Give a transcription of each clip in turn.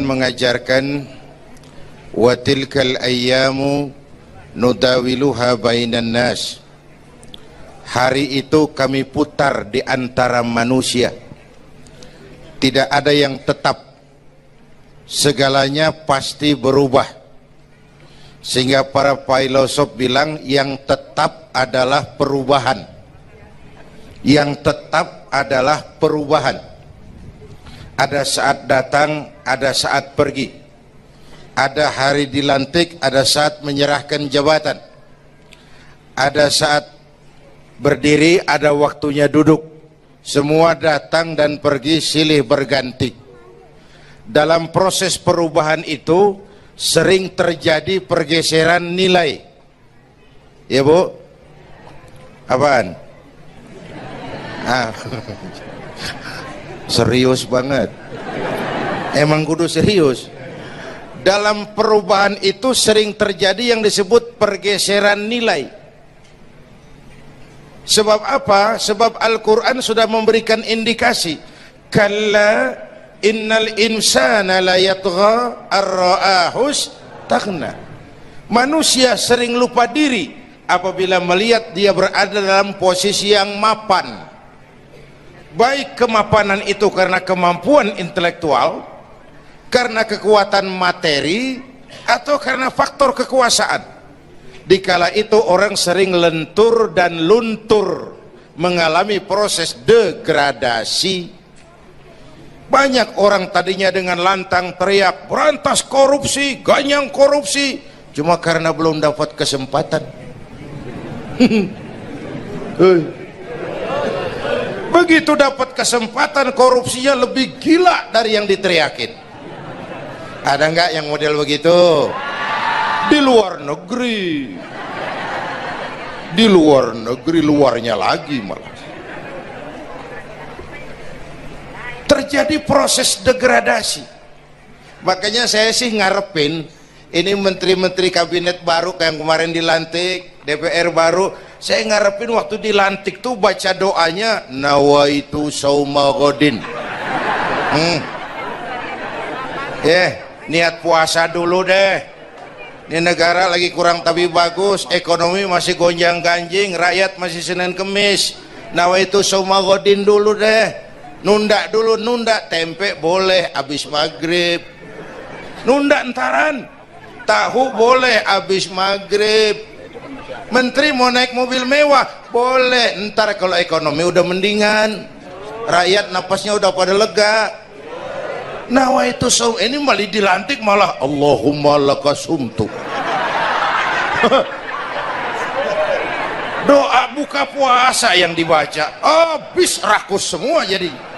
mengajarkan wa tilkal ayyamu nudawiluha bainan nas. Hari itu kami putar di antara manusia. Tidak ada yang tetap. Segalanya pasti berubah. Sehingga para filosof bilang yang tetap adalah perubahan. Yang tetap adalah perubahan. Ada saat datang, ada saat pergi. Ada hari dilantik, ada saat menyerahkan jabatan. Ada saat berdiri, ada waktunya duduk. Semua datang dan pergi silih berganti. Dalam proses perubahan itu sering terjadi pergeseran nilai. Ya Bu? Apaan? Serius banget. Emang kudu serius. Dalam perubahan itu sering terjadi yang disebut pergeseran nilai. Sebab apa? Sebab Al-Quran sudah memberikan indikasi. Kalla innal insana la yatgha ar-ra'ahus taghna. Manusia sering lupa diri apabila melihat dia berada dalam posisi yang mapan. Baik kemapanan itu karena kemampuan intelektual, karena kekuatan materi, atau karena faktor kekuasaan. Dikala itu orang sering lentur dan luntur, mengalami proses degradasi. Banyak orang tadinya dengan lantang teriak berantas korupsi, ganyang korupsi, cuma karena belum dapat kesempatan. Begitu dapat kesempatan, korupsinya lebih gila dari yang diteriakin. Ada nggak yang model begitu? Di luar negeri. Di luar negeri, luarnya lagi malah. Terjadi proses degradasi. Makanya saya sih ngarepin ini menteri-menteri kabinet baru kayak yang kemarin dilantik, DPR baru, saya ngarepin waktu dilantik tuh baca doanya nawaitu sauma godin. Niat puasa dulu deh. Ini negara lagi kurang tapi bagus, ekonomi masih gonjang ganjing, rakyat masih Senin Kemis. Nawaitu sauma godin dulu deh. Nunda dulu, nunda tempe boleh abis maghrib, nunda entaran tahu boleh abis maghrib. Menteri mau naik mobil mewah boleh ntar kalau ekonomi udah mendingan, rakyat napasnya udah pada lega. Nawaitu saum, ini malah dilantik malah Allahumma lakasumtu. Doa buka puasa yang dibaca habis rakus semua jadi.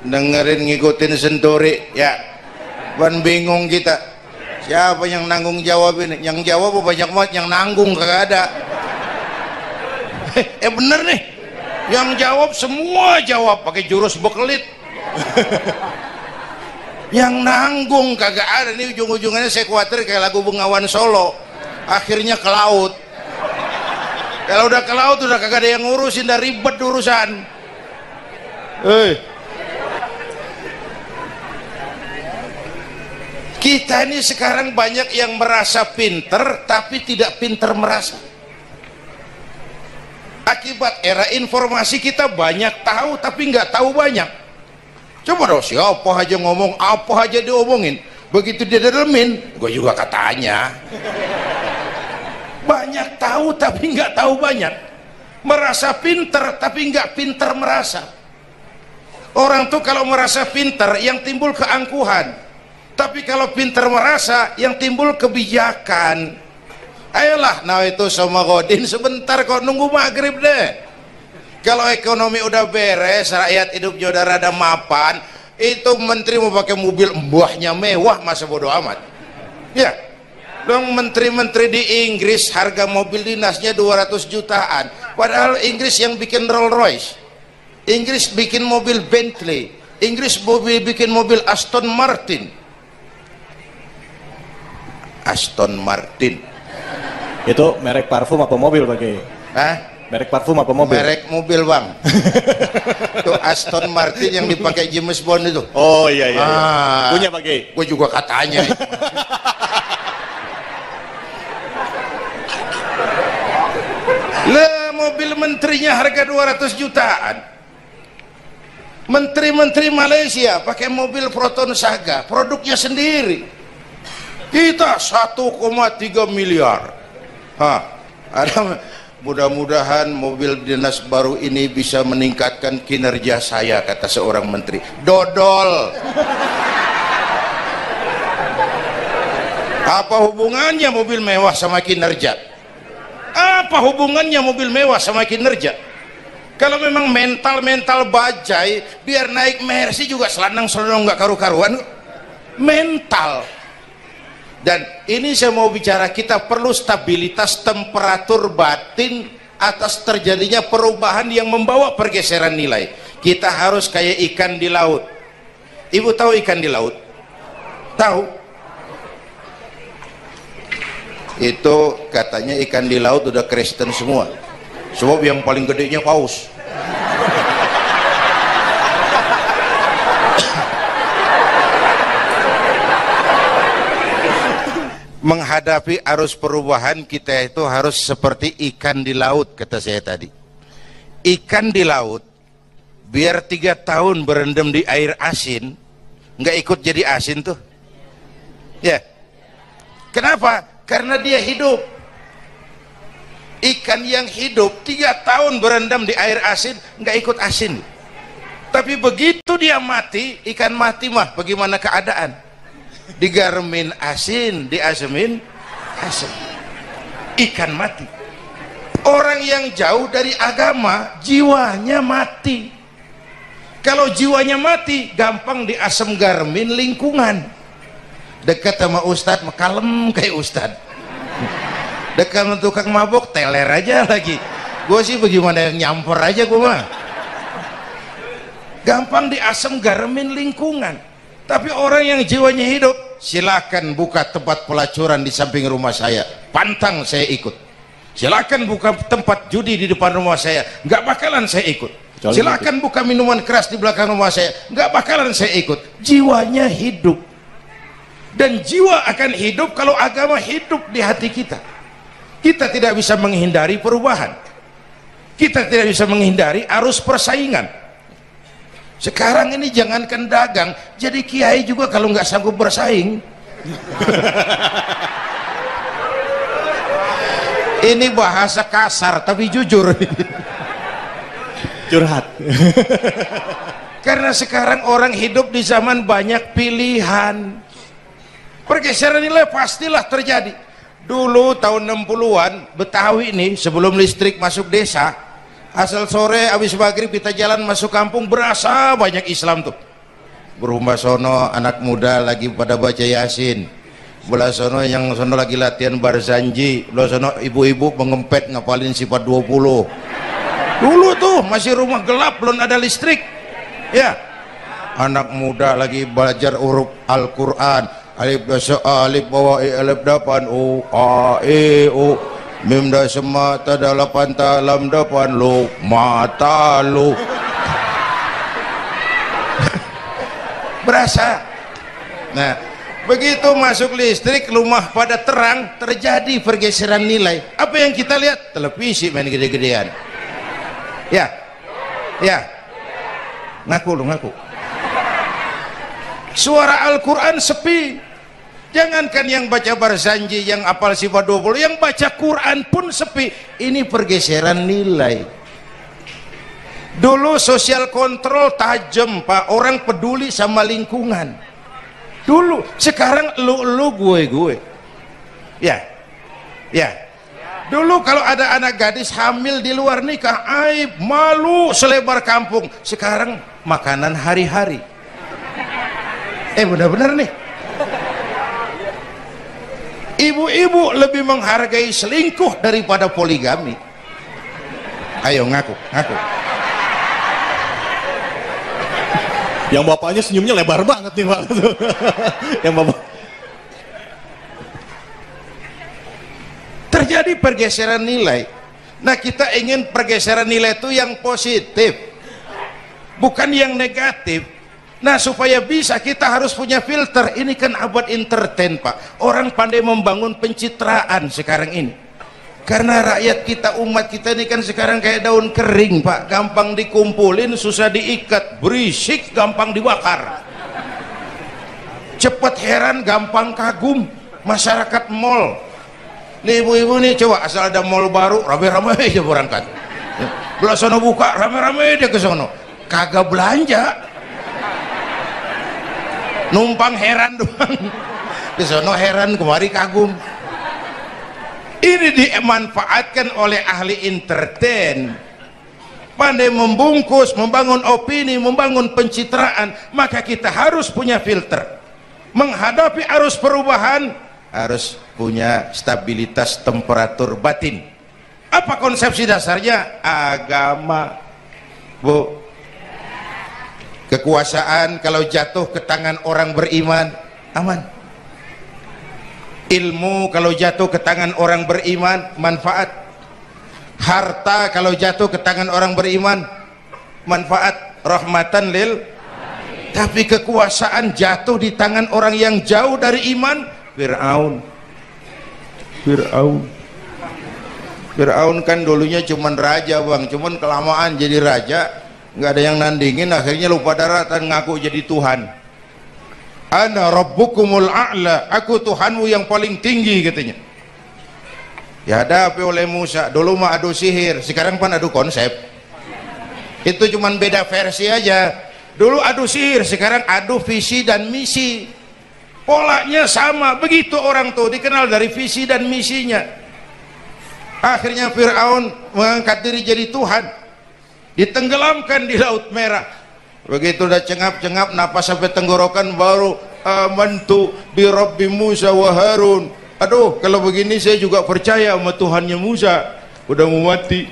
Dengerin ngikutin senturi ya, ban bingung kita siapa yang nanggung jawab ini. Yang jawab banyak banget, yang nanggung kagak ada. Bener nih, yang jawab semua jawab pakai jurus bekelit. Yang nanggung kagak ada. Nih ujung-ujungnya saya khawatir kayak lagu Bengawan Solo, akhirnya ke laut. Kalau udah ke laut udah kagak ada yang ngurusin, udah ribet urusan. Kita ini sekarang banyak yang merasa pinter tapi tidak pinter merasa. Akibat era informasi kita banyak tahu tapi nggak tahu banyak. Coba dong, siapa aja ngomong apa aja diomongin, begitu dia dalemin gue juga katanya. Banyak tahu tapi nggak tahu banyak. Merasa pinter tapi nggak pinter merasa. Orang tuh kalau merasa pinter yang timbul keangkuhan, tapi kalau pinter merasa yang timbul kebijakan. Ayolah, nah itu sama godin sebentar kok, nunggu maghrib deh. Kalau ekonomi udah beres, rakyat hidupnya udah rada mapan, itu menteri mau pakai mobil buahnya mewah masa bodo amat. Ya, dong menteri-menteri di Inggris harga mobil dinasnya 200 jutaan, padahal Inggris yang bikin Rolls Royce, Inggris bikin mobil Bentley, Inggris bikin mobil Aston Martin. Aston Martin itu merek parfum apa mobil pakai? Merek parfum apa mobil? Merek mobil, Bang. Itu Aston Martin yang dipakai James Bond itu. Oh iya iya. Punya Pak Kiai? Gue juga katanya. Lah, mobil menterinya harga 200 jutaan. Menteri-menteri Malaysia pakai mobil Proton Saga, produknya sendiri. Kita 1,3 miliar. Mudah-mudahan mobil dinas baru ini bisa meningkatkan kinerja saya, kata seorang menteri. Dodol. Apa hubungannya mobil mewah sama kinerja? Apa hubungannya mobil mewah sama kinerja? Kalau memang mental bajai, biar naik Mercy juga selandang-selandang nggak karu-karuan. Mental. Dan ini saya mau bicara, kita perlu stabilitas temperatur batin atas terjadinya perubahan yang membawa pergeseran nilai. Kita harus kayak ikan di laut. Ibu tahu ikan di laut? Tahu? Itu katanya ikan di laut udah Kristen semua. Sebab yang paling gedenya paus. Menghadapi arus perubahan kita itu harus seperti ikan di laut, kata saya tadi. Ikan di laut biar 3 tahun berendam di air asin, nggak ikut jadi asin tuh ya. Kenapa? Karena dia hidup. Ikan yang hidup 3 tahun berendam di air asin nggak ikut asin. Tapi begitu dia mati, ikan mati mah bagaimana keadaan? Digarmin asin, diasemin asin. Ikan mati. Orang yang jauh dari agama, jiwanya mati. Kalau jiwanya mati, gampang diasem garmin lingkungan. Dekat sama ustadz, kalem kayak ustadz. Dekat sama tukang mabok, teler aja lagi. Gue sih bagaimana yang nyampur aja gue mah. Gampang diasem garmin lingkungan. Tapi orang yang jiwanya hidup, silakan buka tempat pelacuran di samping rumah saya, pantang saya ikut. Silakan buka tempat judi di depan rumah saya, nggak bakalan saya ikut. Silakan buka minuman keras di belakang rumah saya, nggak bakalan saya ikut. Jiwanya hidup. Dan jiwa akan hidup kalau agama hidup di hati kita. Kita tidak bisa menghindari perubahan. Kita tidak bisa menghindari arus persaingan. Sekarang ini jangankan dagang, jadi kiai juga kalau nggak sanggup bersaing. Ini bahasa kasar tapi jujur. Curhat. Karena sekarang orang hidup di zaman banyak pilihan. Pergeseran nilai pastilah terjadi. Dulu tahun 60-an Betawi nih, sebelum listrik masuk desa, asal sore habis maghrib kita jalan masuk kampung, berasa banyak Islam tuh. Berumah sono anak muda lagi pada baca Yasin, belah sono yang sono lagi latihan barzanji, belah sono ibu-ibu mengempet ngapalin sifat 20. Dulu tuh masih rumah gelap, belum ada listrik ya. Anak muda lagi belajar huruf Al-Quran, alif dasa alif bawa alif dapan u a e u mim dasa mata dalapan talam dapan lu mata lu. Berasa. Nah, begitu masuk listrik, rumah pada terang, terjadi pergeseran nilai. Apa yang kita lihat? Televisi main gede-gedean. Ya, ya, ngaku lu ngaku. Suara Al-Quran sepi. Jangankan yang baca barzanji, yang apal sifat 20, yang baca Quran pun sepi. Ini pergeseran nilai. Dulu sosial kontrol tajam Pak, orang peduli sama lingkungan. Dulu, sekarang lu gue. Ya, ya. Dulu kalau ada anak gadis hamil di luar nikah, aib, malu selebar kampung. Sekarang makanan hari-hari. Benar-benar nih. Ibu-ibu lebih menghargai selingkuh daripada poligami. Ayo ngaku, ngaku. Yang bapaknya senyumnya lebar banget nih Pak. Yang bapak. Terjadi pergeseran nilai. Nah, kita ingin pergeseran nilai itu yang positif, bukan yang negatif. Nah, supaya bisa kita harus punya filter. Ini kan abad entertain, Pak. Orang pandai membangun pencitraan sekarang ini. Karena rakyat kita, umat kita ini kan sekarang kayak daun kering, Pak. Gampang dikumpulin, susah diikat. Berisik, gampang dibakar. Cepat heran, gampang kagum. Masyarakat mall. Nih ibu-ibu nih, coba asal ada mall baru, rame-rame aja berangkat. Belah sono buka, rame-rame dia ke sono. Kagak belanja. Numpang heran doang, ke sono heran, kemari kagum. Ini dimanfaatkan oleh ahli entertain, pandai membungkus, membangun opini, membangun pencitraan. Maka kita harus punya filter menghadapi arus perubahan, harus punya stabilitas temperatur batin. Apa konsepsi dasarnya? Agama, Bu. Kekuasaan kalau jatuh ke tangan orang beriman, aman. Ilmu kalau jatuh ke tangan orang beriman, manfaat. Harta kalau jatuh ke tangan orang beriman, manfaat. Rahmatan lil. Tapi kekuasaan jatuh di tangan orang yang jauh dari iman, Fir'aun kan dulunya cuman raja, Bang, cuman kelamaan jadi raja, nggak ada yang nandingin, akhirnya lupa daratan, ngaku jadi Tuhan. Ana rabbukumul a'la, aku Tuhanmu yang paling tinggi, katanya. Dihadapi oleh Musa. Dulu mah adu sihir, sekarang pan adu konsep. Itu cuman beda versi aja. Dulu adu sihir, sekarang adu visi dan misi. Polanya sama. Begitu orang tuh dikenal dari visi dan misinya. Akhirnya Fir'aun mengangkat diri jadi Tuhan, ditenggelamkan di Laut Merah. Begitu udah cengap-cengap napas sampai tenggorokan, baru amantu bi Rabbi Musa wa Harun. Aduh, kalau begini saya juga percaya sama Tuhannya Musa. Udah mau mati,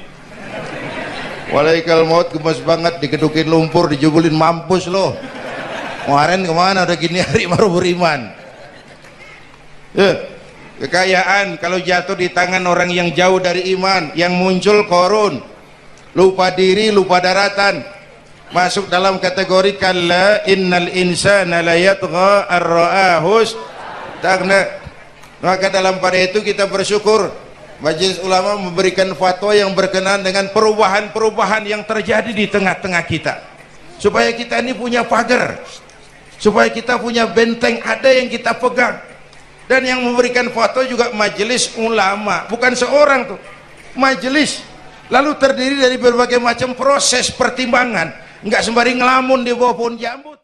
walaikal maut, gemes banget, dikedukin lumpur, dijubulin, mampus loh. Kemarin kemana udah gini hari baru beriman. Kekayaan kalau jatuh di tangan orang yang jauh dari iman, yang muncul korun, lupa diri, lupa daratan, masuk dalam kategori kalla innal insana la yatgha ar-ra'ahu istaghna. Maka dalam pada itu kita bersyukur Majelis Ulama memberikan fatwa yang berkenaan dengan perubahan-perubahan yang terjadi di tengah-tengah kita, supaya kita ini punya pagar, supaya kita punya benteng ada yang kita pegang. Dan yang memberikan fatwa juga Majelis Ulama, bukan seorang tuh, majelis, lalu terdiri dari berbagai macam proses pertimbangan. Nggak sembari ngelamun di bawah pohon jambu.